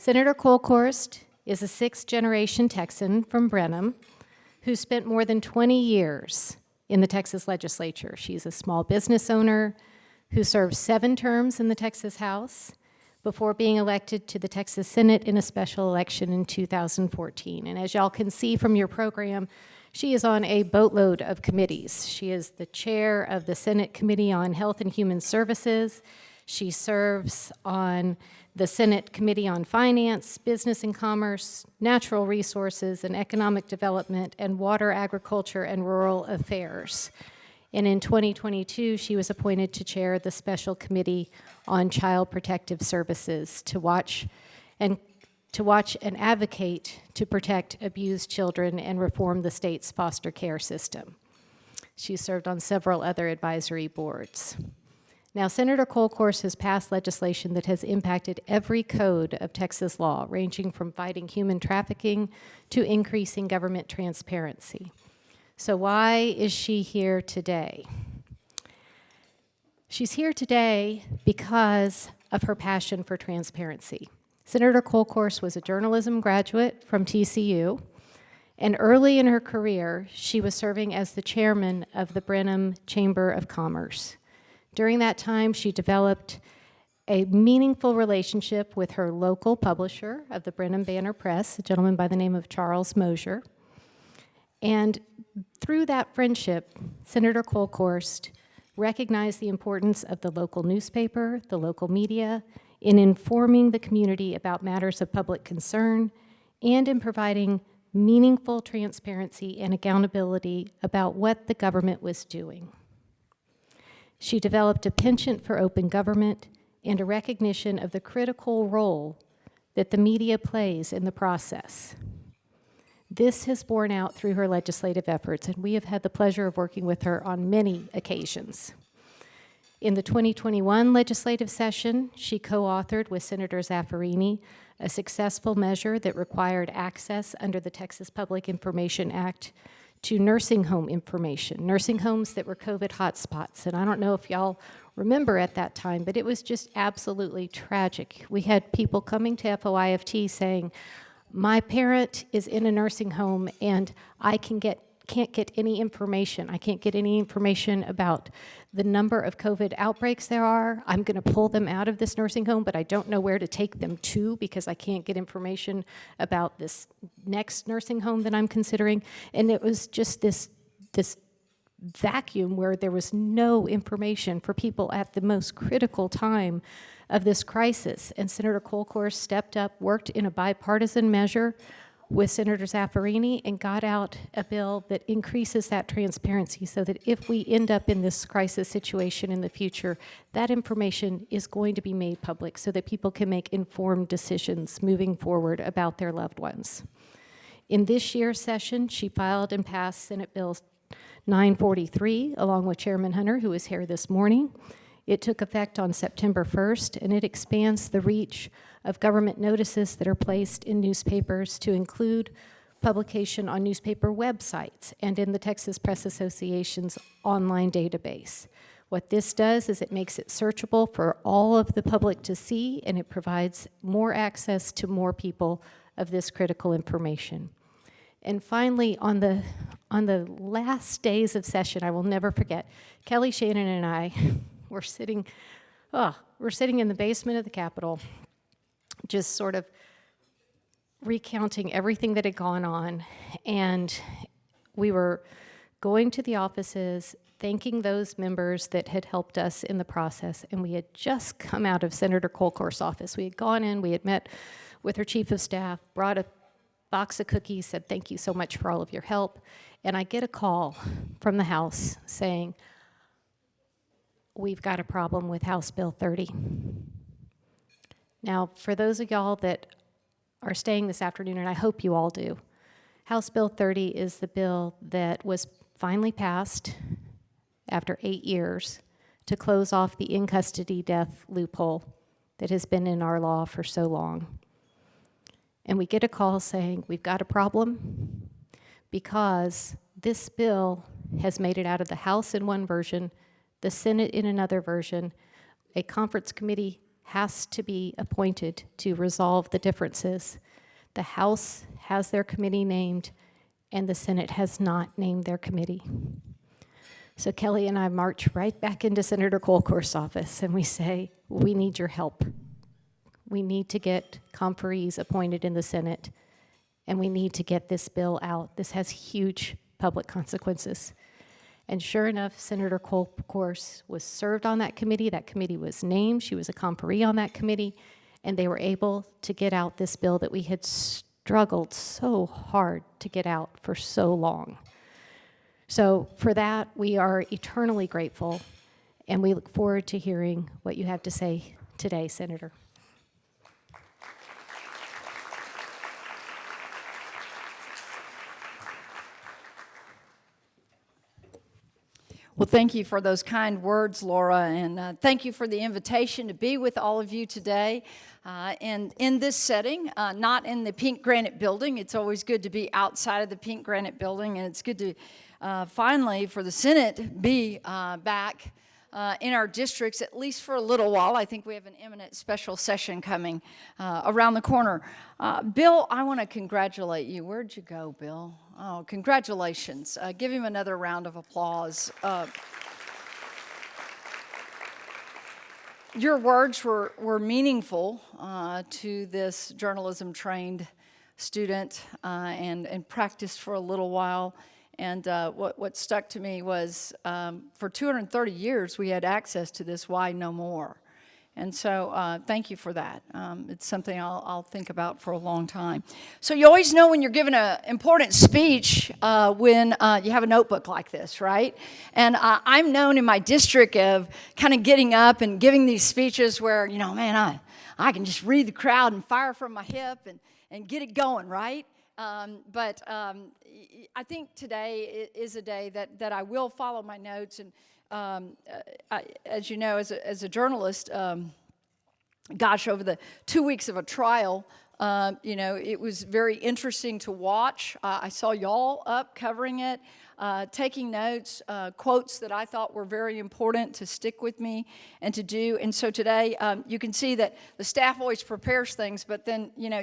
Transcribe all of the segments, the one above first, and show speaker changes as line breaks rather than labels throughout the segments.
Senator Kolkhorst is a sixth-generation Texan from Brenham who spent more than 20 years in the Texas legislature. She's a small business owner who served 7 terms in the Texas House before being elected to the Texas Senate in a special election in 2014. And as y'all can see from your program, she is on a boatload of committees. She is the chair of the Senate Committee on Health and Human Services. She serves on the Senate Committee on Finance, Business and Commerce, Natural Resources and Economic Development, and Water, Agriculture, and Rural Affairs. And in 2022, she was appointed to chair the Special Committee on Child Protective Services to watch and advocate to protect abused children and reform the state's foster care system. She served on several other advisory boards. Now, Senator Kolkhorst has passed legislation that has impacted every code of Texas law, ranging from fighting human trafficking to increasing government transparency. So why is she here today? She's here today because of her passion for transparency. Senator Kolkhorst was a journalism graduate from TCU, and early in her career, she was serving as the chairman of the Brenham Chamber of Commerce. During that time, she developed a meaningful relationship with her local publisher of the Brenham Banner Press, a gentleman by the name of Charles Mosier. And through that friendship, Senator Kolkhorst recognized the importance of the local newspaper, the local media, in informing the community about matters of public concern and in providing meaningful transparency and accountability about what the government was doing. She developed a penchant for open government and a recognition of the critical role that the media plays in the process. This has borne out through her legislative efforts, and we have had the pleasure of working with her on many occasions. In the 2021 legislative session, she co-authored with Senator Zaffirini a successful measure that required access under the Texas Public Information Act to nursing home information, nursing homes that were COVID hotspots. And I don't know if y'all remember at that time, but it was just absolutely tragic. We had people coming to FOIFT saying, my parent is in a nursing home and I can't get any information. I can't get any information about the number of COVID outbreaks there are. I'm gonna pull them out of this nursing home, but I don't know where to take them to because I can't get information about this next nursing home that I'm considering. And it was just this vacuum where there was no information for people at the most critical time of this crisis. And Senator Kolkhorst stepped up, worked in a bipartisan measure with Senator Zaffirini and got out a bill that increases that transparency so that if we end up in this crisis situation in the future, that information is going to be made public so that people can make informed decisions moving forward about their loved ones. In this year's session, she filed and passed Senate Bill 943 along with Chairman Hunter, who is here this morning. It took effect on September 1st, and it expands the reach of government notices that are placed in newspapers to include publication on newspaper websites and in the Texas Press Association's online database. What this does is it makes it searchable for all of the public to see, and it provides more access to more people of this critical information. And finally, on the last days of session, I will never forget, Kelly Shannon and I were sitting in the basement of the Capitol, just sort of recounting everything that had gone on. And we were going to the offices, thanking those members that had helped us in the process. And we had just come out of Senator Kolkhorst's office. We had gone in, we had met with her chief of staff, brought a box of cookies, said thank you so much for all of your help. And I get a call from the House saying, we've got a problem with House Bill 30. Now, for those of y'all that are staying this afternoon, and I hope you all do, House Bill 30 is the bill that was finally passed after 8 years to close off the in-custody death loophole that has been in our law for so long. And we get a call saying, we've got a problem because this bill has made it out of the House in one version, the Senate in another version, a conference committee has to be appointed to resolve the differences. The House has their committee named, and the Senate has not named their committee. So Kelly and I march right back into Senator Kolkhorst's office, and we say, we need your help. We need to get conferees appointed in the Senate, and we need to get this bill out. This has huge public consequences. And sure enough, Senator Kolkhorst was served on that committee. That committee was named. She was a conferee on that committee, and they were able to get out this bill that we had struggled so hard to get out for so long. So for that, we are eternally grateful, and we look forward to hearing what you have to say today, Senator.
Well, thank you for those kind words, Laura, and thank you for the invitation to be with all of you today. And in this setting, not in the Pink Granite Building. It's always good to be outside of the Pink Granite Building, and it's good to finally for the Senate be back in our districts, at least for a little while. I think we have an imminent special session coming around the corner. Bill, I want to congratulate you. Where'd you go, Bill? Oh, congratulations. Give him another round of applause. Your words were meaningful to this journalism-trained student and practiced for a little while. And what stuck to me was for 230 years we had access to this, why no more? And so thank you for that. It's something I'll think about for a long time. So you always know when you're giving an important speech when you have a notebook like this, right? And I'm known in my district of kind of getting up and giving these speeches where, you know, man, I can just read the crowd and fire from my hip and get it going, right? But I think today is a day that I will follow my notes. And as you know, as a journalist, gosh, over the 2 weeks of a trial, you know, it was very interesting to watch. I saw y'all up covering it, taking notes, quotes that I thought were very important to stick with me and to do. And so today, you can see that the staff always prepares things, but then, you know,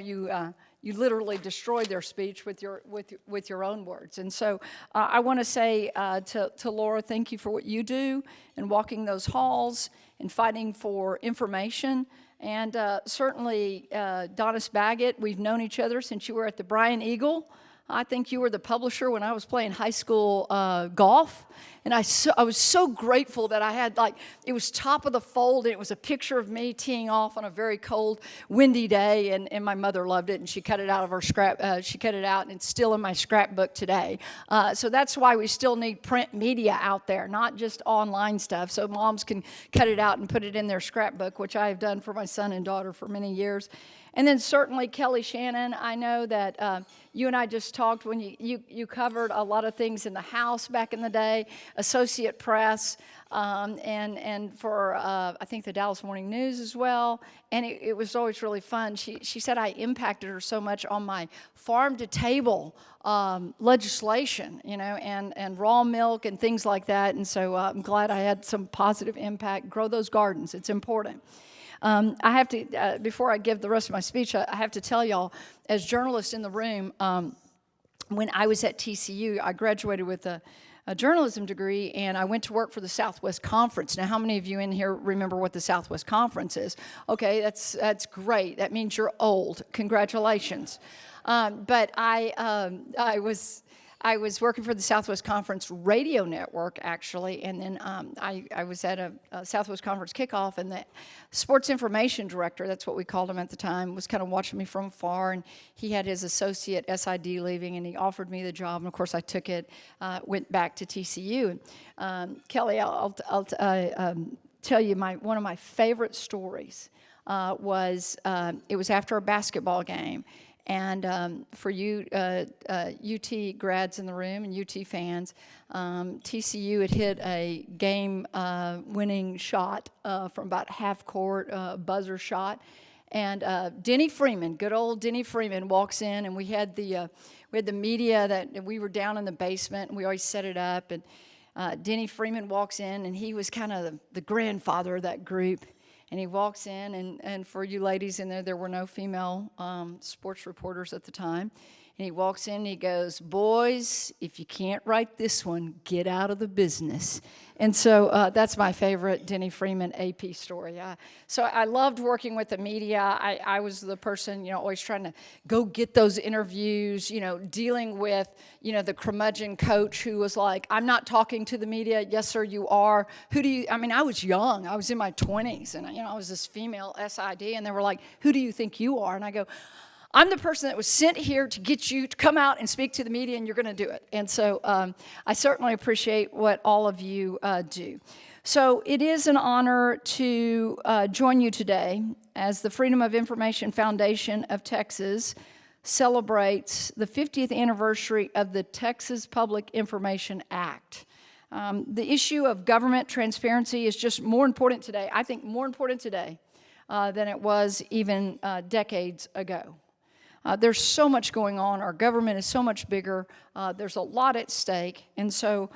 you literally destroy their speech with your own words. And so I want to say to Laura, thank you for what you do in walking those halls and fighting for information. And certainly Donis Baggett, we've known each other since you were at the Bryan Eagle. I think you were the publisher when I was playing high school golf. And I was so grateful that I had, like, it was top of the fold, and it was a picture of me teeing off on a very cold, windy day, and my mother loved it, and she cut it out of her she cut it out, and it's still in my scrapbook today. So that's why we still need print media out there, not just online stuff, so moms can cut it out and put it in their scrapbook, which I have done for my son and daughter for many years. And then certainly Kelly Shannon, I know that you and I just talked when you covered a lot of things in the House back in the day, Associate Press, and for I think the Dallas Morning News as well. And it was always really fun. She said I impacted her so much on my farm to table legislation, you know, and raw milk and things like that. And so I'm glad I had some positive impact. Grow those gardens. It's important. I have to, before I give the rest of my speech, I have to tell y'all, as journalists in the room, when I was at TCU, I graduated with a journalism degree, and I went to work for the Southwest Conference. Now, how many of you in here remember what the Southwest Conference is? Okay, that's great. That means you're old. Congratulations. But I was working for the Southwest Conference radio network, actually, and then I was at a Southwest Conference kickoff, and the sports information director, that's what we called him at the time, was kind of watching me from afar, and he had his associate SID leaving, and he offered me the job, and of course I took it, went back to TCU. Kelly, I'll tell you one of my favorite stories was, it was after a basketball game. And for you UT grads in the room and UT fans, TCU had hit a game-winning shot from about half court, buzzer shot. And Denny Freeman, good old Denny Freeman, walks in, and we had the media that we were down in the basement, and we always set it up. And Denny Freeman walks in, and he was kind of the grandfather of that group. And he walks in, and for you ladies in there were no female sports reporters at the time. And he walks in and he goes, "Boys, if you can't write this one, get out of the business." And so that's my favorite Denny Freeman AP story. So I loved working with the media. I was the person, always trying to go get those interviews, dealing with, the curmudgeon coach who was like, "I'm not talking to the media." "Yes, sir, you are." I was young. I was in my 20s, and, I was this female SID, and they were like, "Who do you think you are?" And I go, "I'm the person that was sent here to get you to come out and speak to the media, and you're going to do it." And so I certainly appreciate what all of you do. So it is an honor to join you today as the Freedom of Information Foundation of Texas celebrates the 50th anniversary of the Texas Public Information Act. The issue of government transparency is just more important today, I think more important today than it was even decades ago. There's so much going on. Our government is so much bigger. There's a lot at stake. And so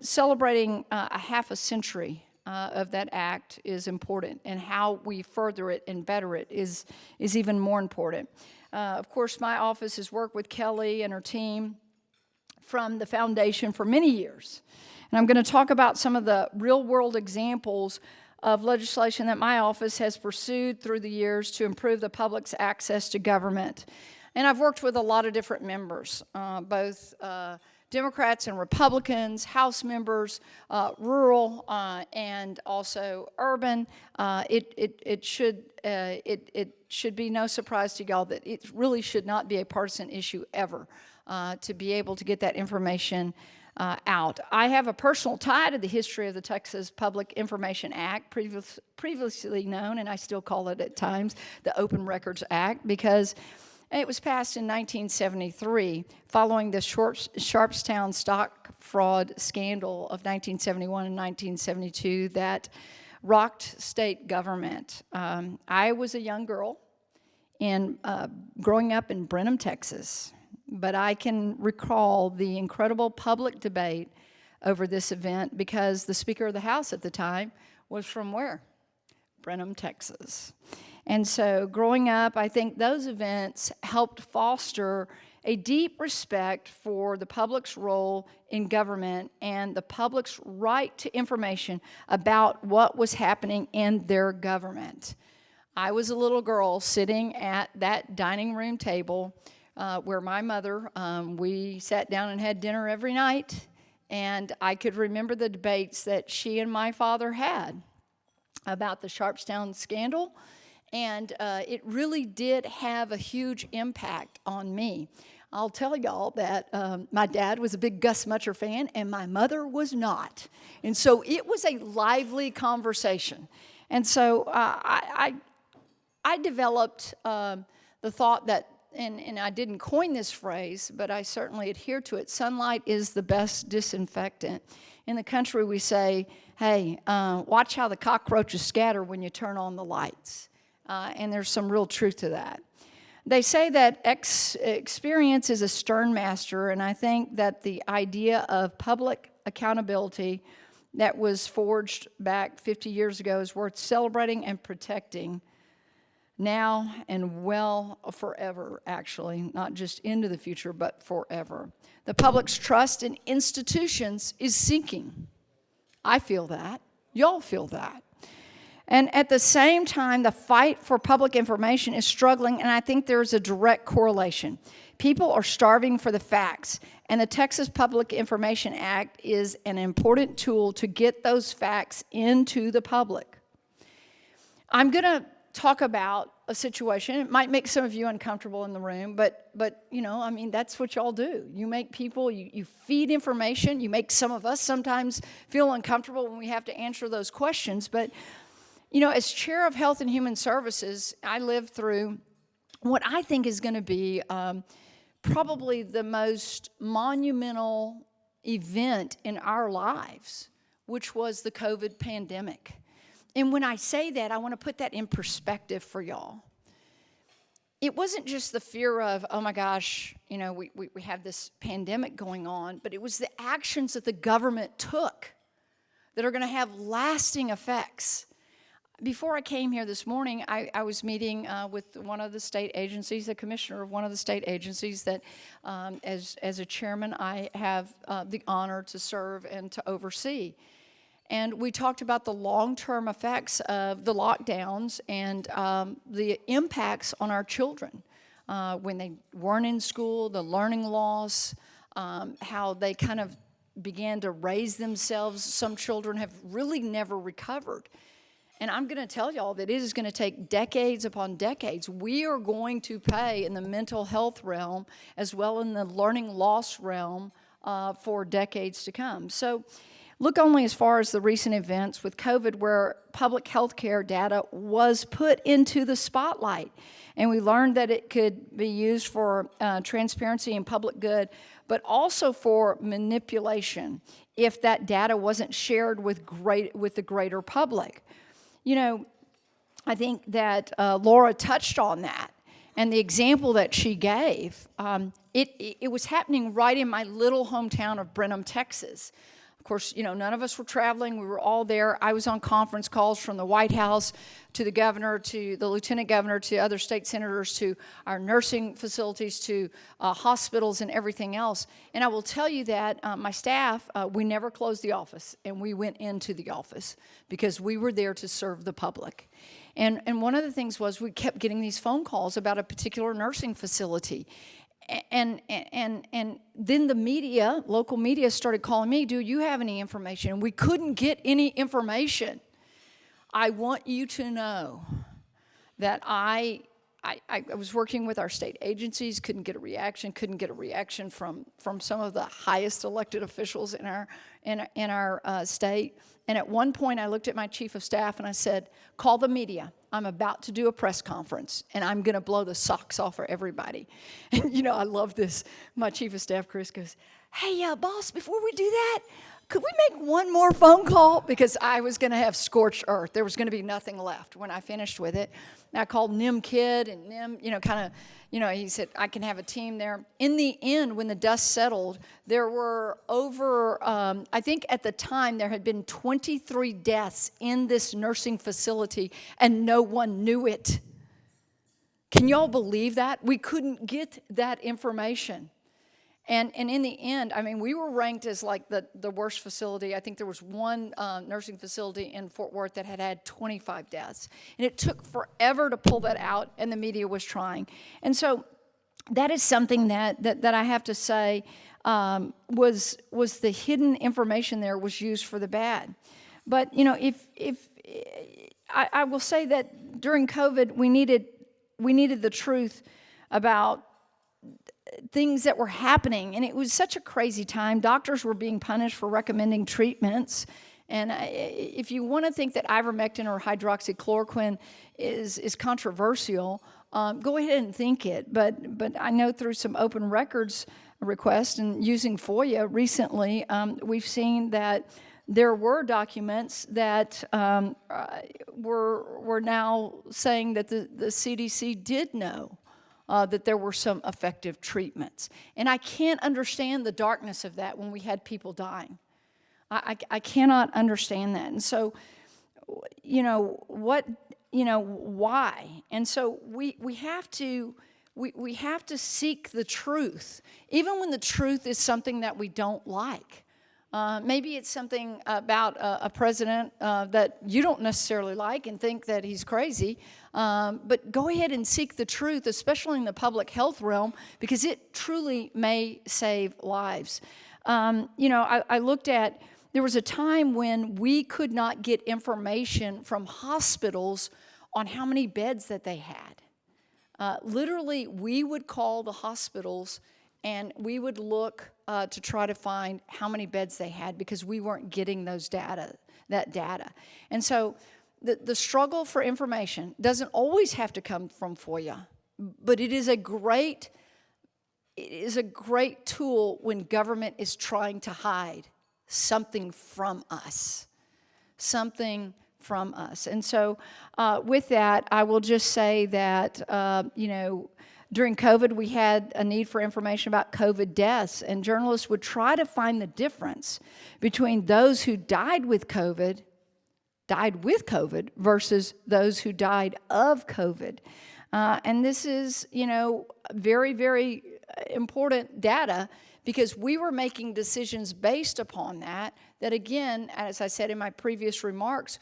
celebrating a half a century of that act is important, and how we further it and better it is even more important. Of course, my office has worked with Kelly and her team from the foundation for many years. And I'm going to talk about some of the real-world examples of legislation that my office has pursued through the years to improve the public's access to government. And I've worked with a lot of different members, both Democrats and Republicans, House members, rural and also urban. It should be no surprise to y'all that it really should not be a partisan issue ever to be able to get that information out. I have a personal tie to the history of the Texas Public Information Act, previously known, and I still call it at times, the Open Records Act, because it was passed in 1973 following the Sharpstown stock fraud scandal of 1971 and 1972 that rocked state government. I was a young girl growing up in Brenham, Texas. But I can recall the incredible public debate over this event because the Speaker of the House at the time was from where? Brenham, Texas. And so growing up, I think those events helped foster a deep respect for the public's role in government and the public's right to information about what was happening in their government. I was a little girl sitting at that dining room table where my mother, we sat down and had dinner every night, and I could remember the debates that she and my father had about the Sharpstown scandal, and it really did have a huge impact on me. I'll tell y'all that my dad was a big Gus Mutcher fan, and my mother was not. And so it was a lively conversation. And so I developed the thought that, and I didn't coin this phrase, but I certainly adhere to it, sunlight is the best disinfectant. In the country, we say, hey, watch how the cockroaches scatter when you turn on the lights. And there's some real truth to that. They say that experience is a stern master, and I think that the idea of public accountability that was forged back 50 years ago is worth celebrating and protecting now and well forever, actually, not just into the future, but forever. The public's trust in institutions is sinking. I feel that. Y'all feel that. And at the same time, the fight for public information is struggling, and I think there's a direct correlation. People are starving for the facts, and the Texas Public Information Act is an important tool to get those facts into the public. I'm going to talk about a situation. It might make some of you uncomfortable in the room, but that's what y'all do. You make people, you feed information. You make some of us sometimes feel uncomfortable when we have to answer those questions. But, as chair of Health and Human Services, I lived through what I think is going to be probably the most monumental event in our lives, which was the COVID pandemic. And when I say that, I want to put that in perspective for y'all. It wasn't just the fear of, oh my gosh, we have this pandemic going on, but it was the actions that the government took that are going to have lasting effects. before I came here this morning, I was meeting with one of the state agencies, the commissioner of one of the state agencies that, as a chairman, I have the honor to serve and to oversee. And we talked about the long-term effects of the lockdowns and the impacts on our children when they weren't in school, the learning loss, how they kind of began to raise themselves. Some children have really never recovered. And I'm going to tell y'all that it is going to take decades upon decades. We are going to pay in the mental health realm as well in the learning loss realm for decades to come. So look only as far as the recent events with COVID where public health care data was put into the spotlight. And we learned that it could be used for transparency and public good, but also for manipulation if that data wasn't shared with the greater public. You know, I think that Laura touched on that, and the example that she gave, it was happening right in my little hometown of Brenham, Texas. Of course, you know, none of us were traveling. We were all there. I was on conference calls from the White House to the governor, to the lieutenant governor, to other state senators, to our nursing facilities, to hospitals and everything else. And I will tell you that my staff, we never closed the office, and we went into the office because we were there to serve the public. And one of the things was we kept getting these phone calls about a particular nursing facility. And then the media, local media, started calling me, do you have any information? And we couldn't get any information. I want you to know that I was working with our state agencies, couldn't get a reaction from some of the highest elected officials in our state. And at one point, I looked at my chief of staff and I said, call the media. I'm about to do a press conference, and I'm going to blow the socks off for everybody. And, you know, I love this. My chief of staff, Chris, goes, hey, boss, before we do that, could we make one more phone call? Because I was going to have scorched earth. There was going to be nothing left when I finished with it. And I called Nim Kidd, and Nim, you know, kind of, you know, he said, I can have a team there. In the end, when the dust settled, there were over, I think at the time, there had been 23 deaths in this nursing facility, and no one knew it. Can y'all believe that? We couldn't get that information. And in the end, I mean, we were ranked as like the worst facility. I think there was one nursing facility in Fort Worth that had 25 deaths. And it took forever to pull that out, and the media was trying. And so that is something that I have to say was the hidden information there was used for the bad. But, you know, I will say that during COVID, we needed the truth about things that were happening, and it was such a crazy time. Doctors were being punished for recommending treatments, and if you want to think that ivermectin or hydroxychloroquine is controversial, go ahead and think it. But I know through some open records requests and using FOIA recently, we've seen that there were documents that were now saying that the CDC did know that there were some effective treatments. And I can't understand the darkness of that when we had people dying. I cannot understand that. And so, you know, why? And so we have to seek the truth, even when the truth is something that we don't like. Maybe it's something about a president that you don't necessarily like and think that he's crazy, but go ahead and seek the truth, especially in the public health realm, because it truly may save lives. You know, I looked at, there was a time when we could not get information from hospitals on how many beds that they had. Literally, we would call the hospitals and we would look to try to find how many beds they had because we weren't getting that data. And so the struggle for information doesn't always have to come from FOIA, but it is a great tool when government is trying to hide something from us. And so with that, I will just say that, you know, during COVID, we had a need for information about COVID deaths, and journalists would try to find the difference between those who died with COVID died with COVID versus those who died of COVID. And this is, very, very important data, because we were making decisions based upon that again, as I said in my previous remarks,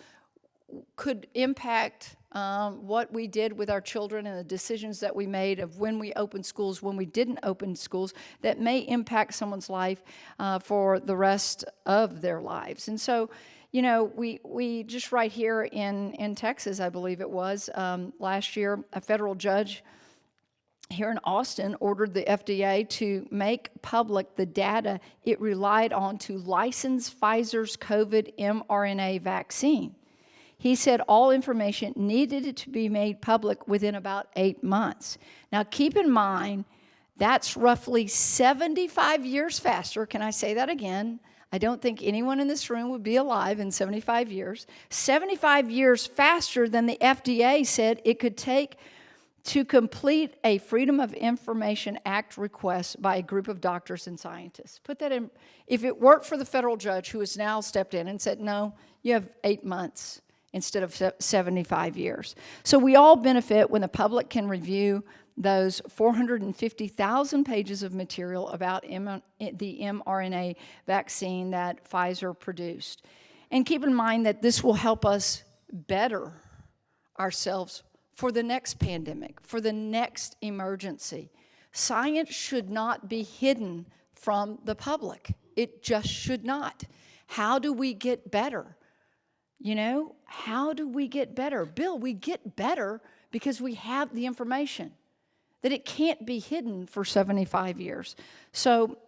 could impact what we did with our children and the decisions that we made of when we opened schools, when we didn't open schools, that may impact someone's life for the rest of their lives. And so, we just right here in Texas, I believe it was, last year, a federal judge here in Austin ordered the FDA to make public the data it relied on to license Pfizer's COVID mRNA vaccine. He said all information needed to be made public within about 8 months. Now, keep in mind, that's roughly 75 years faster. Can I say that again? I don't think anyone in this room would be alive in 75 years. 75 years faster than the FDA said it could take to complete a Freedom of Information Act request by a group of doctors and scientists. Put that in. If it weren't for the federal judge who has now stepped in and said, no, you have 8 months instead of 75 years. So we all benefit when the public can review those 450,000 pages of material about the mRNA vaccine that Pfizer produced. And keep in mind that this will help us better ourselves for the next pandemic, for the next emergency. Science should not be hidden from the public. It just should not. How do we get better? How do we get better? Bill, we get better because we have the information, that it can't be hidden for 75 years. So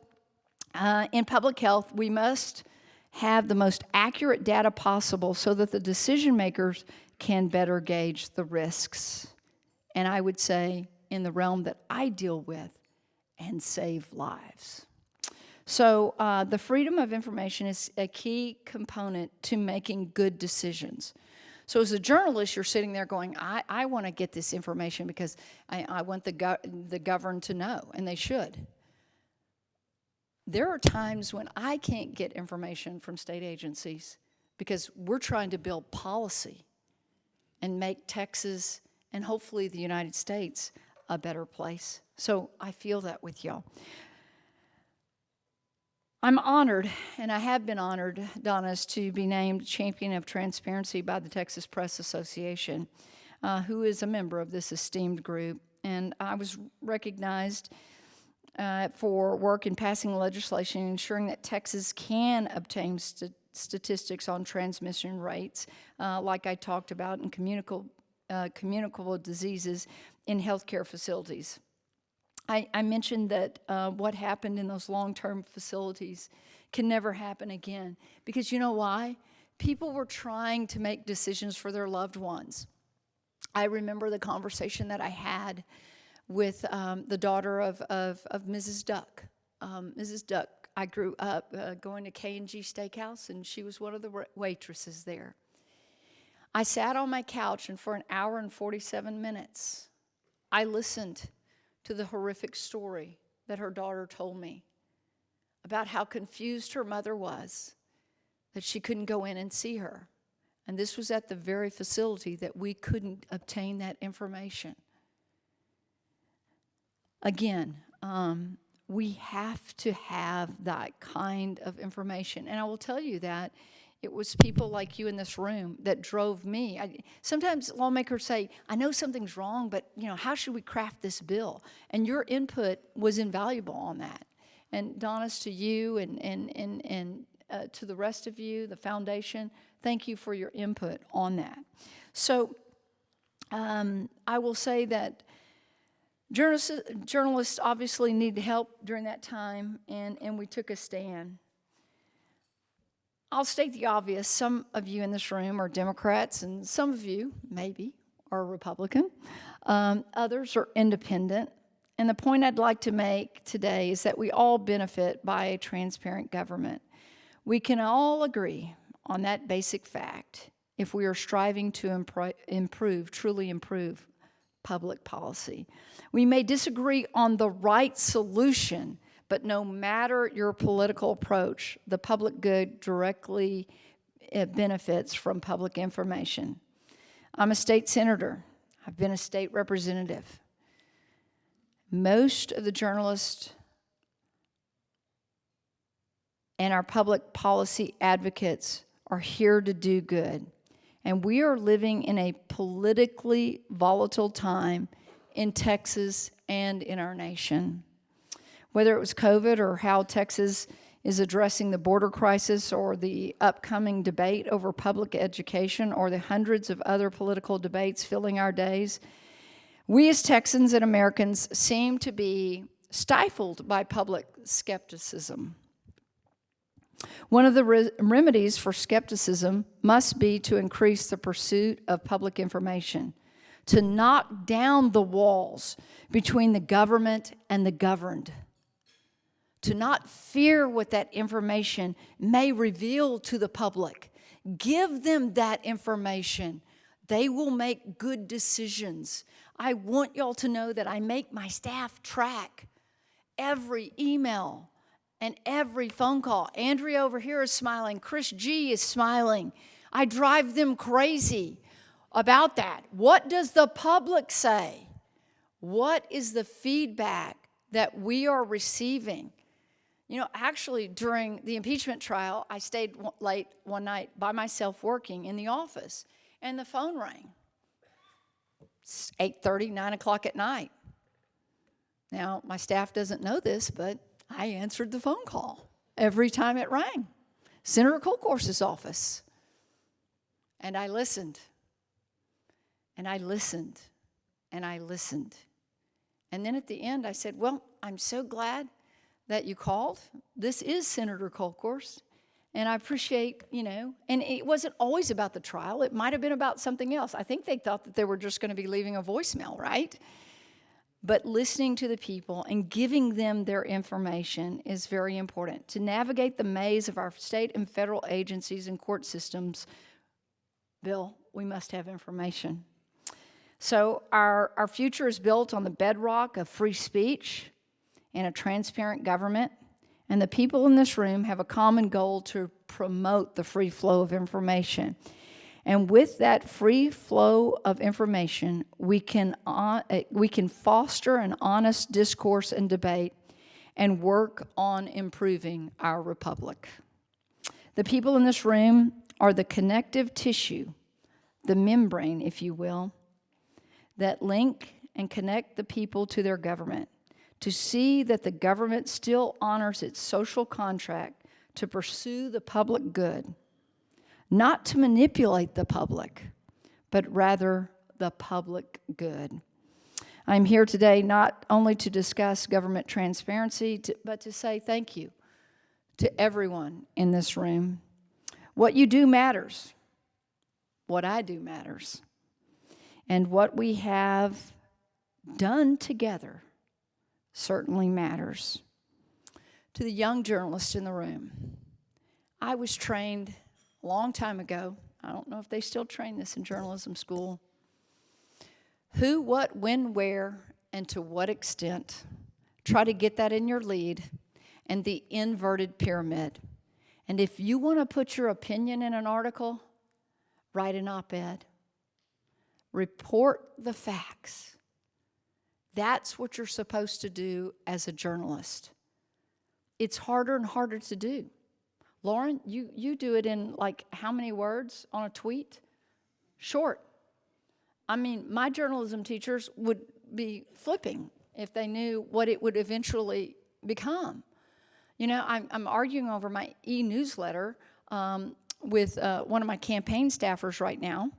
in public health, we must have the most accurate data possible so that the decision makers can better gauge the risks. And I would say in the realm that I deal with, and save lives. So the freedom of information is a key component to making good decisions. So as a journalist, you're sitting there going, I want to get this information because I want the governed to know, and they should. There are times when I can't get information from state agencies because we're trying to build policy and make Texas and hopefully the United States a better place. So I feel that with y'all. I'm honored, and I have been honored, Donna's, to be named Champion of Transparency by the Texas Press Association, who is a member of this esteemed group. And I was recognized for work in passing legislation ensuring that Texas can obtain statistics on transmission rates, like I talked about, in communicable diseases in healthcare facilities. I mentioned that what happened in those long-term facilities can never happen again. Because you know why? People were trying to make decisions for their loved ones. I remember the conversation that I had with the daughter of Mrs. Duck. Mrs. Duck, I grew up going to K&G Steakhouse, and she was one of the waitresses there. I sat on my couch, and for an hour and 47 minutes, I listened to the horrific story that her daughter told me about how confused her mother was that she couldn't go in and see her. And this was at the very facility that we couldn't obtain that information. Again, we have to have that kind of information. And I will tell you that it was people like you in this room that drove me. Sometimes lawmakers say, I know something's wrong, but how should we craft this bill? And your input was invaluable on that. And Donna's, to you and to the rest of you, the foundation, thank you for your input on that. So I will say that journalists obviously need help during that time, and we took a stand. I'll state the obvious. Some of you in this room are Democrats, and some of you, maybe, are Republican. Others are independent. And the point I'd like to make today is that we all benefit by a transparent government. We can all agree on that basic fact if we are striving to truly improve public policy. We may disagree on the right solution, but no matter your political approach, the public good directly benefits from public information. I'm a state senator. I've been a state representative. Most of the journalists and our public policy advocates are here to do good. And we are living in a politically volatile time in Texas and in our nation. Whether it was COVID or how Texas is addressing the border crisis or the upcoming debate over public education or the hundreds of other political debates filling our days, we as Texans and Americans seem to be stifled by public skepticism. One of the remedies for skepticism must be to increase the pursuit of public information, to knock down the walls between the government and the governed, to not fear what that information may reveal to the public. Give them that information. They will make good decisions. I want y'all to know that I make my staff track every email and every phone call. Andrea over here is smiling. Chris G is smiling. I drive them crazy about that. What does the public say? What is the feedback that we are receiving? You know, actually, during the impeachment trial, I stayed late one night by myself working in the office, and the phone rang. It's 8:30, 9 o'clock at night. Now, my staff doesn't know this, but I answered the phone call every time it rang. Senator Kolkhorst's office. And I listened. And I listened. And I listened. And then at the end, I said, well, I'm so glad that you called. This is Senator Kolkhorst. And I appreciate, and it wasn't always about the trial. It might have been about something else. I think they thought that they were just going to be leaving a voicemail, right? But listening to the people and giving them their information is very important. To navigate the maze of our state and federal agencies and court systems, Bill, we must have information. So our future is built on the bedrock of free speech and a transparent government. And the people in this room have a common goal to promote the free flow of information. And with that free flow of information, we can foster an honest discourse and debate and work on improving our republic. The people in this room are the connective tissue, the membrane, if you will, that link and connect the people to their government, to see that the government still honors its social contract to pursue the public good, not to manipulate the public, but rather the public good. I'm here today not only to discuss government transparency, but to say thank you to everyone in this room. What you do matters. What I do matters. And what we have done together certainly matters. To the young journalists in the room, I was trained a long time ago. I don't know if they still train this in journalism school. Who, what, when, where, and to what extent. Try to get that in your lead. And the inverted pyramid. And if you want to put your opinion in an article, write an op-ed. Report the facts. That's what you're supposed to do as a journalist. It's harder and harder to do. Lauren, you do it in like how many words on a tweet? Short. I mean, my journalism teachers would be flipping if they knew what it would eventually become. I'm arguing over my e-newsletter with one of my campaign staffers right now,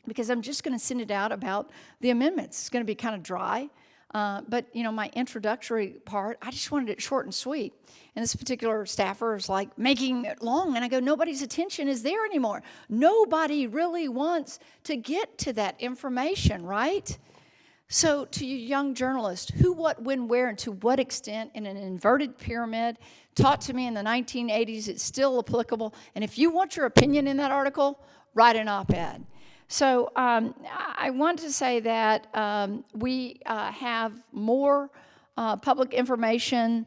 because I'm just going to send it out about the amendments. It's going to be kind of dry. But my introductory part, I just wanted it short and sweet. And this particular staffer is like making it long. And I go, nobody's attention is there anymore. Nobody really wants to get to that information, right? So to you young journalists, who, what, when, where, and to what extent in an inverted pyramid taught to me in the 1980s, it's still applicable. And if you want your opinion in that article, write an op-ed. So I want to say that we have more public information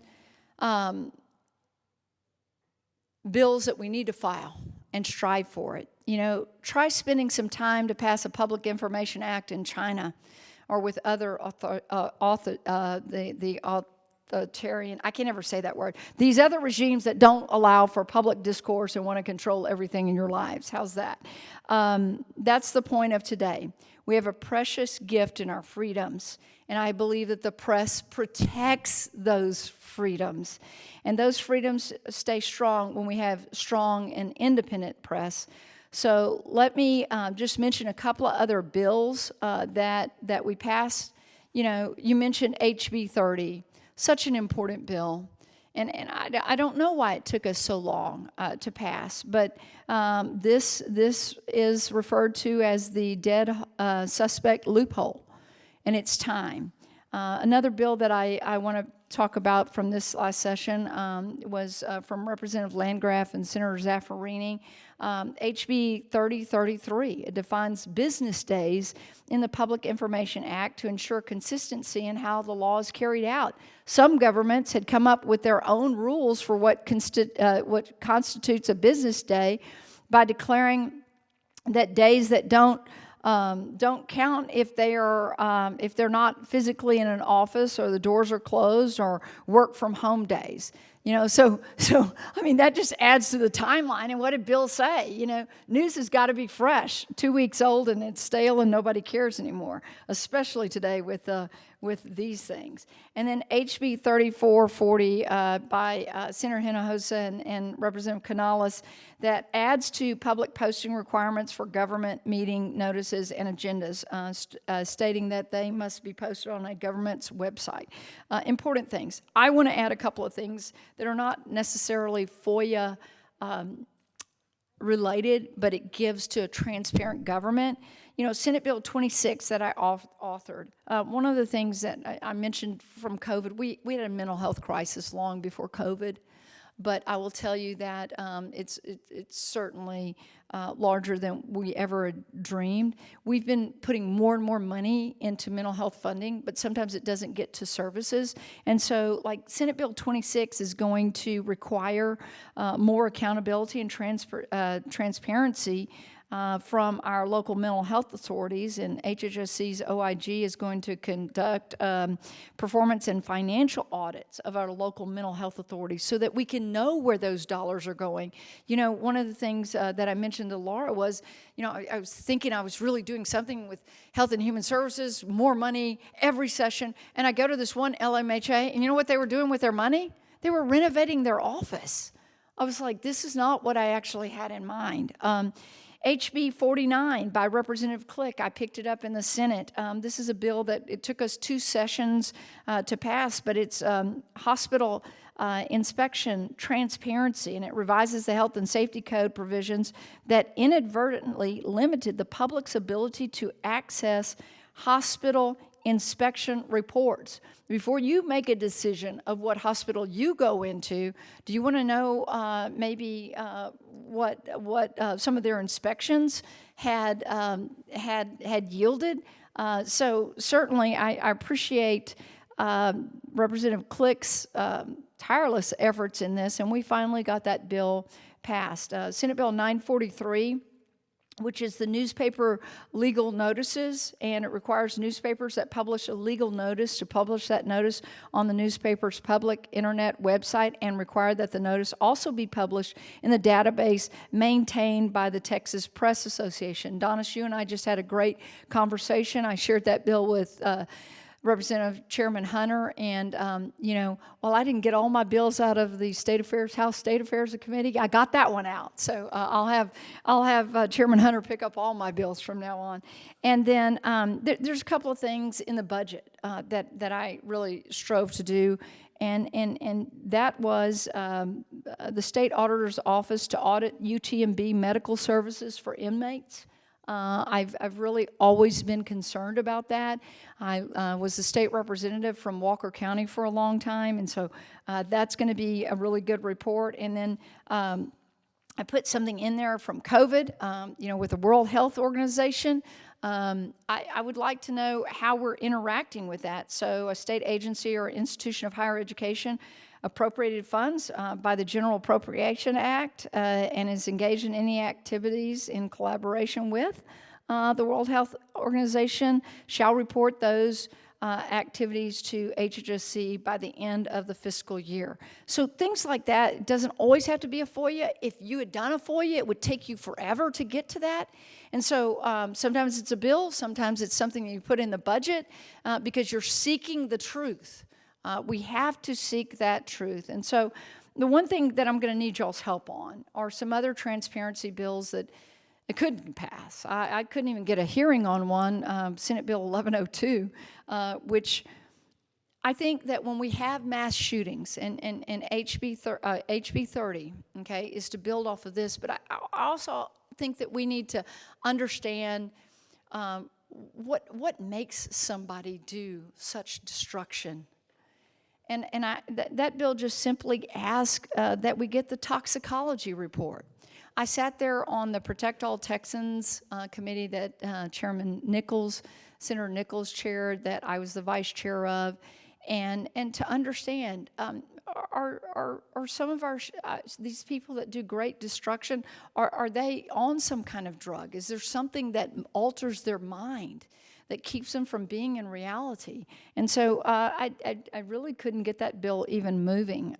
bills that we need to file. and strive for it. You know, try spending some time to pass a Public Information Act in China or with other authoritarian, I can't ever say that word, these other regimes that don't allow for public discourse and want to control everything in your lives. How's that? That's the point of today. We have a precious gift in our freedoms, and I believe that the press protects those freedoms. And those freedoms stay strong when we have strong and independent press. So let me just mention a couple of other bills that we passed. You know, you mentioned HB 30, such an important bill. And I don't know why it took us so long to pass, but this is referred to as the dead suspect loophole, and it's time. Another bill that I want to talk about from this last session was from Representative Landgraf and Senator Zaffirini. HB 3033, it defines business days in the Public Information Act to ensure consistency in how the law is carried out. Some governments had come up with their own rules for what constitutes a business day by declaring that days that don't count if they're not physically in an office or the doors are closed or work from home days. You know, so I mean, that just adds to the timeline. And what did Bill say? You know, news has got to be fresh, 2 weeks old, and it's stale, and nobody cares anymore, especially today with these things. And then HB 3440 by Senator Hinojosa and Representative Canales that adds to public posting requirements for government meeting notices and agendas, stating that they must be posted on a government's website. Important things. I want to add a couple of things that are not necessarily FOIA related, but it gives to a transparent government. You know, Senate Bill 26 that I authored, one of the things that I mentioned from COVID, we had a mental health crisis long before COVID, but I will tell you that it's certainly larger than we ever dreamed. We've been putting more and more money into mental health funding, but sometimes it doesn't get to services. And so, like, Senate Bill 26 is going to require more accountability and transparency from our local mental health authorities, and HHSC's OIG is going to conduct performance and financial audits of our local mental health authorities so that we can know where those dollars are going. You know, one of the things that I mentioned to Laura was, you know, I was thinking I was really doing something with Health and Human Services, more money every session, and I go to this one LMHA, and you know what they were doing with their money? They were renovating their office. I was like, this is not what I actually had in mind. HB 49 by Representative Click, I picked it up in the Senate. This is a bill that it took us 2 sessions to pass, but it's hospital inspection transparency, and it revises the health and safety code provisions that inadvertently limited the public's ability to access hospital inspection reports. Before you make a decision of what hospital you go into, do you want to know maybe what some of their inspections had yielded? So certainly, I appreciate Representative Click's tireless efforts in this, and we finally got that bill passed. Senate Bill 943. Which is the newspaper legal notices, and it requires newspapers that publish a legal notice to publish that notice on the newspaper's public internet website, and require that the notice also be published in the database maintained by the Texas Press Association. Donis, you and I just had a great conversation. I shared that bill with Representative Chairman Hunter, and you know, while I didn't get all my bills out of the House State Affairs Committee, I got that one out. So I'll have Chairman Hunter pick up all my bills from now on. And then there's a couple of things in the budget that I really strove to do, and that was the State Auditor's Office to audit UTMB medical services for inmates. I've really always been concerned about that. I was a state representative from Walker County for a long time, and so that's going to be a really good report. And then I put something in there from COVID, you know, with the World Health Organization. I would like to know how we're interacting with that. So a state agency or institution of higher education appropriated funds by the General Appropriation Act and is engaged in any activities in collaboration with the World Health Organization shall report those activities to HHSC by the end of the fiscal year. So things like that, it doesn't always have to be a FOIA. If you had done a FOIA, it would take you forever to get to that. And so sometimes it's a bill, sometimes it's something that you put in the budget because you're seeking the truth. We have to seek that truth. And so the one thing that I'm going to need y'all's help on are some other transparency bills that it couldn't pass. I couldn't even get a hearing on one, Senate Bill 1102, which I think that when we have mass shootings, and HB 30, okay, is to build off of this, but I also think that we need to understand what makes somebody do such destruction. And that bill just simply asks that we get the toxicology report. I sat there on the Protect All Texans committee that Chairman Nichols, Senator Nichols chaired, that I was the vice chair of, and to understand, are some of our, these people that do great destruction, are they on some kind of drug? Is there something that alters their mind that keeps them from being in reality? And so I really couldn't get that bill even moving.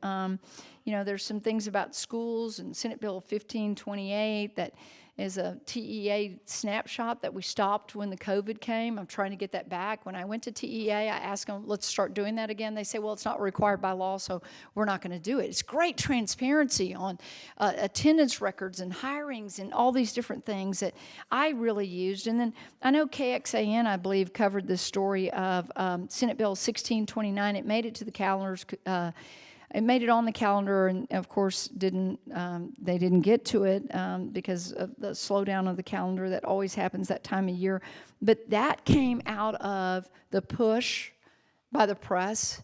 You know, there's some things about schools and Senate Bill 1528 that is a TEA snapshot that we stopped when the COVID came. I'm trying to get that back. When I went to TEA, I asked them, let's start doing that again. They say, well, it's not required by law, so we're not going to do it. It's great transparency on attendance records and hirings and all these different things that I really used. And then I know KXAN, I believe, covered this story of Senate Bill 1629. It made it to the calendars. It made it on the calendar, and of course, they didn't get to it because of the slowdown of the calendar that always happens that time of year. But that came out of the push by the press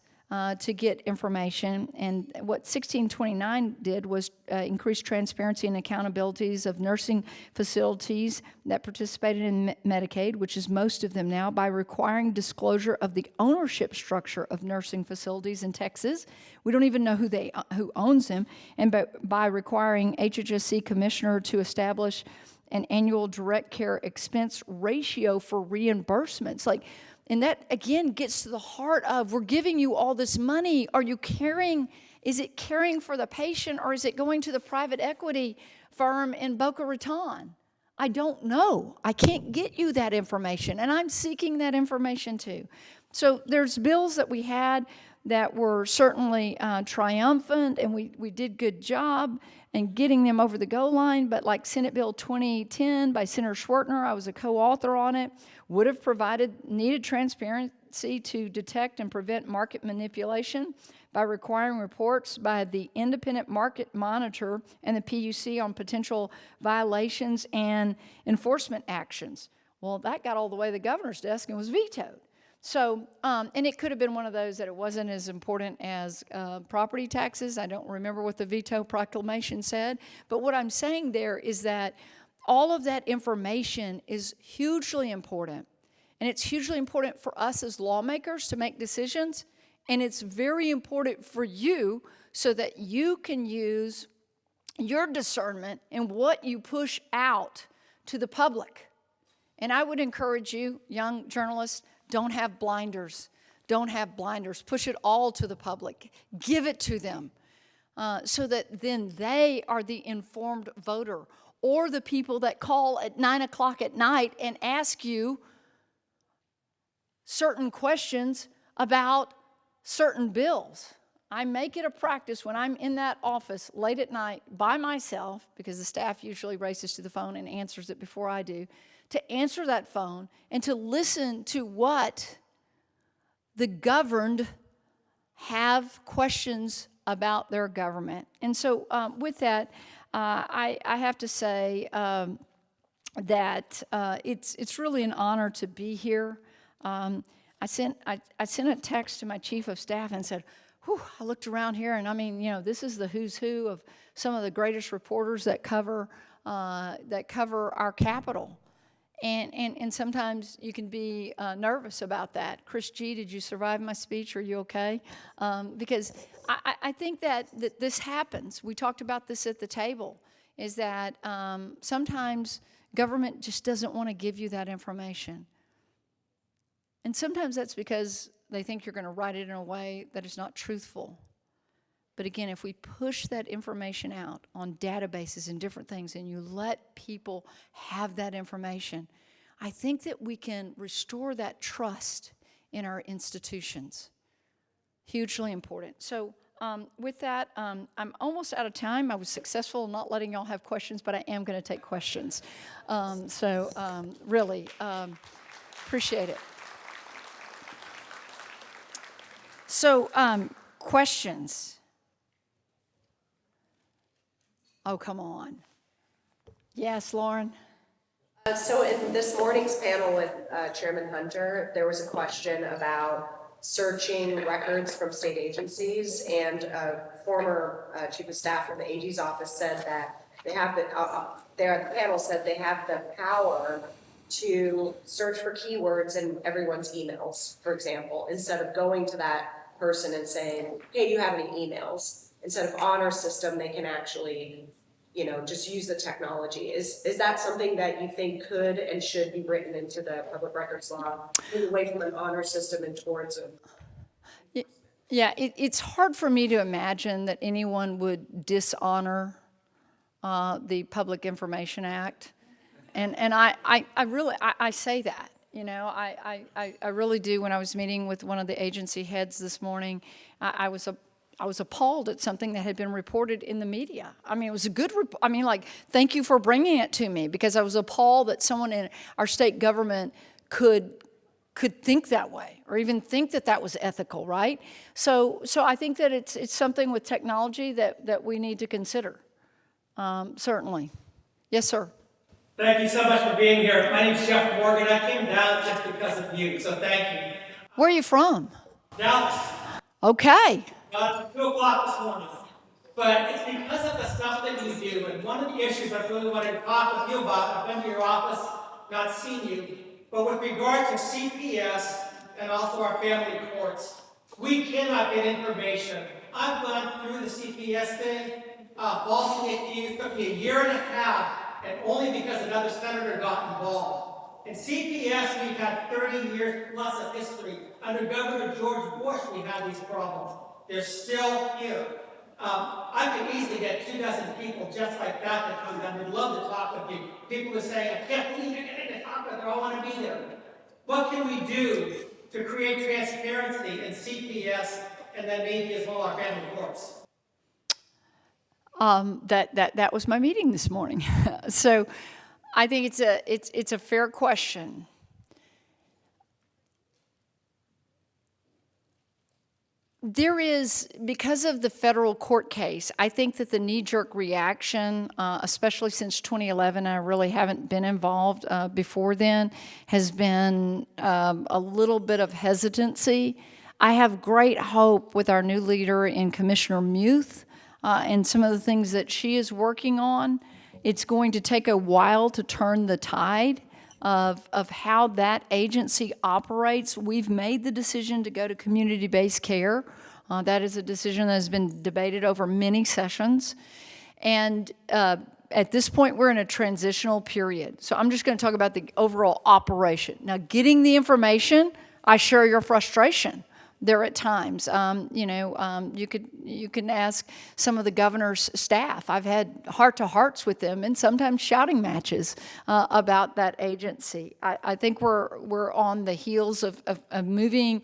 to get information. And what 1629 did was increase transparency and accountabilities of nursing facilities that participated in Medicaid, which is most of them now, by requiring disclosure of the ownership structure of nursing facilities in Texas. We don't even know who owns them. And by requiring HHSC commissioner to establish an annual direct care expense ratio for reimbursements. And that, again, gets to the heart of, we're giving you all this money. Are you caring? Is it caring for the patient, or is it going to the private equity firm in Boca Raton? I don't know. I can't get you that information, and I'm seeking that information too. So there's bills that we had that were certainly triumphant, and we did good job in getting them over the goal line, but like Senate Bill 2010 by Senator Schwertner, I was a co-author on it, would have provided needed transparency to detect and prevent market manipulation by requiring reports by the independent market monitor and the PUC on potential violations and enforcement actions. Well, that got all the way to the governor's desk and was vetoed. So, and it could have been one of those that it wasn't as important as property taxes. I don't remember what the veto proclamation said. But what I'm saying there is that all of that information is hugely important. And it's hugely important for us as lawmakers to make decisions. And it's very important for you so that you can use your discernment in what you push out to the public. And I would encourage you, young journalists, don't have blinders. Don't have blinders. Push it all to the public. Give it to them so that then they are the informed voter, or the people that call at 9 o'clock at night and ask you certain questions about certain bills. I make it a practice when I'm in that office late at night by myself, because the staff usually races to the phone and answers it before I do, to answer that phone and to listen to what the governed have questions about their government. And so with that, I have to say that it's really an honor to be here. I sent a text to my chief of staff and said, whew, I looked around here, and I mean, you know, this is the who's who of some of the greatest reporters that cover our Capitol. And sometimes you can be nervous about that. Chris G., did you survive my speech? Are you okay? Because I think that this happens. We talked about this at the table, is that sometimes government just doesn't want to give you that information. And sometimes that's because they think you're going to write it in a way that is not truthful. But again, if we push that information out on databases and different things, and you let people have that information, I think that we can restore that trust in our institutions. Hugely important. So with that, I'm almost out of time. I was successful in not letting y'all have questions, but I am going to take questions. Really, appreciate it. So, questions? Oh, come on. Yes, Lauren?
So in this morning's panel with Chairman Hunter, there was a question about searching records from state agencies, and former chief of staff from the AG's office said that they have the, there at the panel said they have the power to search for keywords in everyone's emails, for example, instead of going to that person and saying, hey, do you have any emails? Instead of honor system, they can actually, you know, just use the technology. Is that something that you think could and should be written into the public records law, away from an honor system and towards a...
Yeah, it's hard for me to imagine that anyone would dishonor the Public Information Act. And I really say that. You know, I really do. When I was meeting with one of the agency heads this morning, I was appalled at something that had been reported in the media. I mean, it was a good I mean, like, thank you for bringing it to me, because I was appalled that someone in our state government could think that way, or even think that that was ethical, right? So I think that it's something with technology that we need to consider, certainly. Yes, sir.
Thank you so much for being here. My name's Jeff Morgan. I came down just because of you, so thank you.
Where are you from?
Dallas.
Okay.
2 o'clock this morning. But it's because of the stuff that you do, and one of the issues I really wanted to talk with you about, I've been to your office, not seen you, but with regard to CPS and also our family courts, we cannot get information. I've gone through the CPS thing, falsely accused, took me a year and a half, and only because another senator got involved. In CPS, we've had 30 years plus of history. Under Governor George Bush, we had these problems. They're still here. I could easily get 24 people just like that to come down. We'd love to talk with you. People who say, I can't believe you're getting to talk with them. I want to be there. What can we do to create transparency in CPS and then maybe as well our family courts?
That was my meeting this morning. So I think it's a fair question. There is, because of the federal court case, I think that the knee-jerk reaction, especially since 2011, I really haven't been involved before then, has been a little bit of hesitancy. I have great hope with our new leader in Commissioner Muth and some of the things that she is working on. It's going to take a while to turn the tide of how that agency operates. We've made the decision to go to community-based care. That is a decision that has been debated over many sessions. And at this point, we're in a transitional period. So I'm just going to talk about the overall operation. Now, getting the information, I share your frustration there at times. You can ask some of the governor's staff. I've had heart-to-hearts with them and sometimes shouting matches about that agency. I think we're on the heels of moving.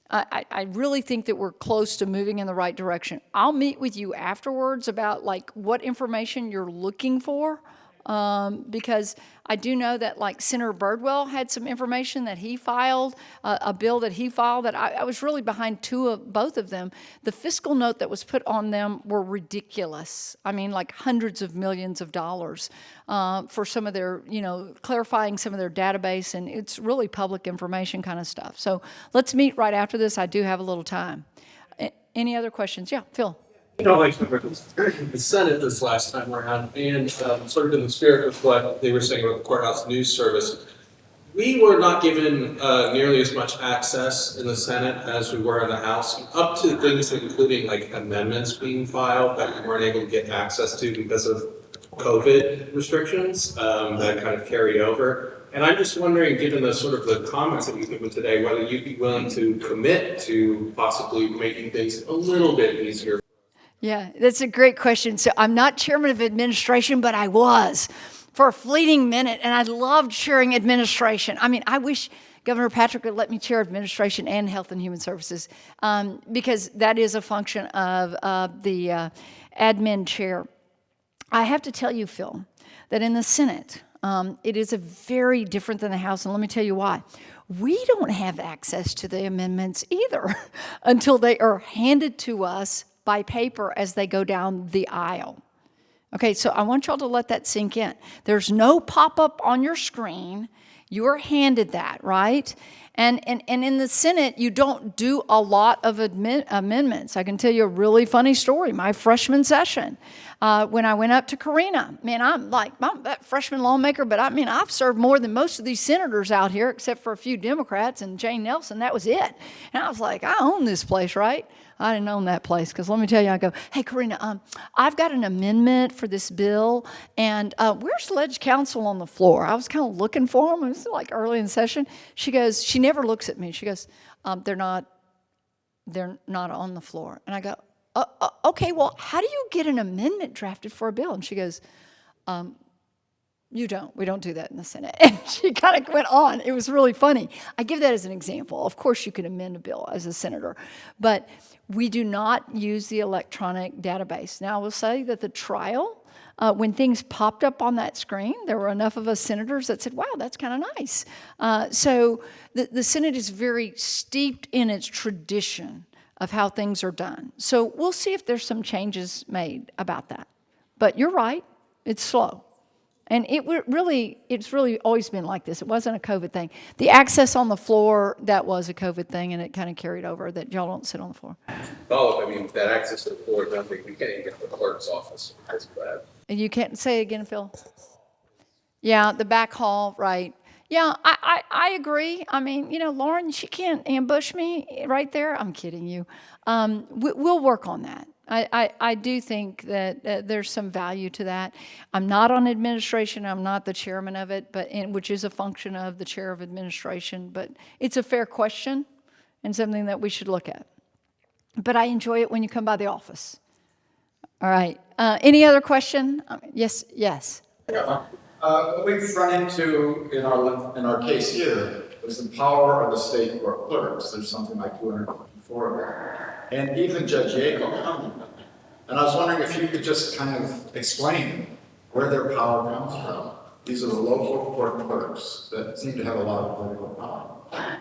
I really think that we're close to moving in the right direction. I'll meet with you afterwards about like what information you're looking for. Because I do know that like Senator Birdwell had some information that he filed, a bill that he filed that I was really behind both of them. The fiscal note that was put on them were ridiculous. I mean, like hundreds of millions of dollars for some of their, clarifying some of their database, and it's really public information kind of stuff. So let's meet right after this. I do have a little time. Any other questions? Yeah, Phil.
Like the Senate this last time around, and sort of in the spirit of what they were saying about the courthouse news service, we were not given nearly as much access in the Senate as we were in the House, up to things including like amendments being filed that we weren't able to get access to because of COVID restrictions that kind of carried over. And I'm just wondering, given the sort of the comments that you've given today, whether you'd be willing to commit to possibly making things a little bit easier.
Yeah, that's a great question. So I'm not chairman of administration, but I was for a fleeting minute, and I loved chairing administration. I mean, I wish Governor Patrick would let me chair administration and Health and Human Services, because that is a function of the admin chair. I have to tell you, Phil, that in the Senate, it is a very different than the House, and let me tell you why. We don't have access to the amendments either until they are handed to us by paper as they go down the aisle. Okay, so I want y'all to let that sink in. There's no pop-up on your screen. You are handed that, right? And in the Senate, you don't do a lot of amendments. I can tell you a really funny story. My freshman session, when I went up to Karina, man, I'm that freshman lawmaker, but I mean, I've served more than most of these senators out here, except for a few Democrats and Jane Nelson. That was it. And I was like, I own this place, right? I didn't own that place, because let me tell you, I go, hey, Karina, I've got an amendment for this bill, and where's Ledge Counsel on the floor? I was kind of looking for him. It was like early in session. She goes, she never looks at me. She goes, they're not on the floor. And I go, okay, well, how do you get an amendment drafted for a bill? And she goes, we don't do that in the Senate. And she kind of went on. It was really funny. I give that as an example. Of course, you can amend a bill as a senator, but we do not use the electronic database. Now, I will say that the trial, when things popped up on that screen, there were enough of us senators that said, wow, that's kind of nice. So the Senate is very steeped in its tradition of how things are done. So we'll see if there's some changes made about that. But you're right, it's slow. And it's really always been like this. It wasn't a COVID thing. The access on the floor, that was a COVID thing, and it kind of carried over that y'all don't sit on the floor.
Oh, I mean, that access to the floor, nothing, we can't even get to the clerk's office. That's bad.
And you can't say it again, Phil? Yeah, the back hall, right. Yeah, I agree. I mean, Lauren, she can't ambush me right there. I'm kidding you. We'll work on that. I do think that there's some value to that. I'm not on administration. I'm not the chairman of it, which is a function of the chair of administration. But it's a fair question and something that we should look at. But I enjoy it when you come by the office. All right. Any other question? Yes.
Yeah. What we've run into in our case here is the power of the state court clerks. There's something like 254 of them. And even Judge Yackel. And I was wondering if you could just kind of explain where their power comes from. These are the local court clerks that seem to have a lot of political power.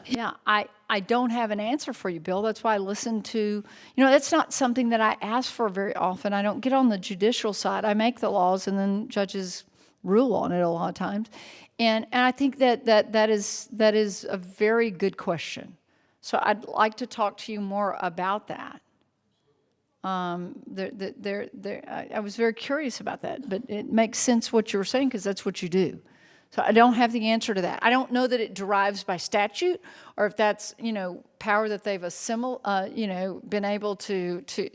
Yeah, I don't have an answer for you, Bill. That's why I listen to, that's not something that I ask for very often. I don't get on the judicial side. I make the laws and then judges rule on it a lot of times. And I think that is a very good question. So I'd like to talk to you more about that. I was very curious about that, but it makes sense what you were saying because that's what you do. So I don't have the answer to that. I don't know that it derives by statute or if that's, power that they've been able to.
They're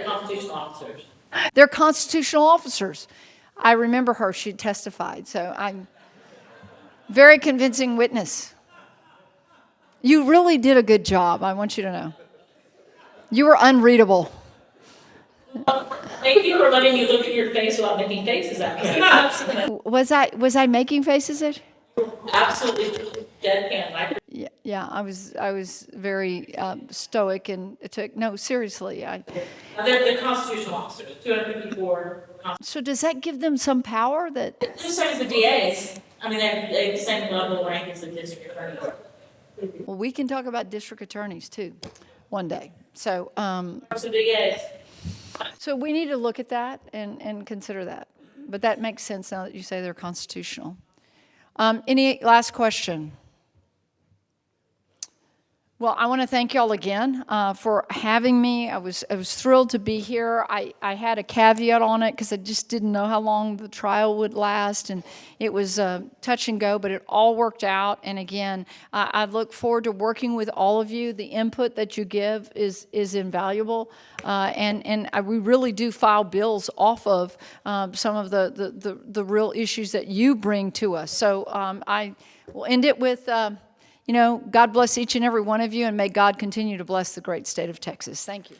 constitutional officers.
They're constitutional officers. I remember her. She testified. So I'm very convincing witness. You really did a good job. I want you to know. You were unreadable.
Thank you for letting me look at your face while making faces at me.
Was I making faces at you?
Absolutely deadpan.
Yeah. I was very stoic and no, seriously.
They're constitutional officers. 254.
So does that give them some power that?
Just the same as the DAs. I mean, they're the same level of rank as the district attorney.
Well, we can talk about district attorneys too, one day. So.
So DAs.
So we need to look at that and consider that. But that makes sense now that you say they're constitutional. Any last question? Well, I want to thank y'all again for having me. I was thrilled to be here. I had a caveat on it because I just didn't know how long the trial would last, and it was touch and go, but it all worked out. And again, I look forward to working with all of you. The input that you give is invaluable, and we really do file bills off of some of the real issues that you bring to us. So I will end it with. God bless each and every one of you, and may God continue to bless the great state of Texas. Thank you.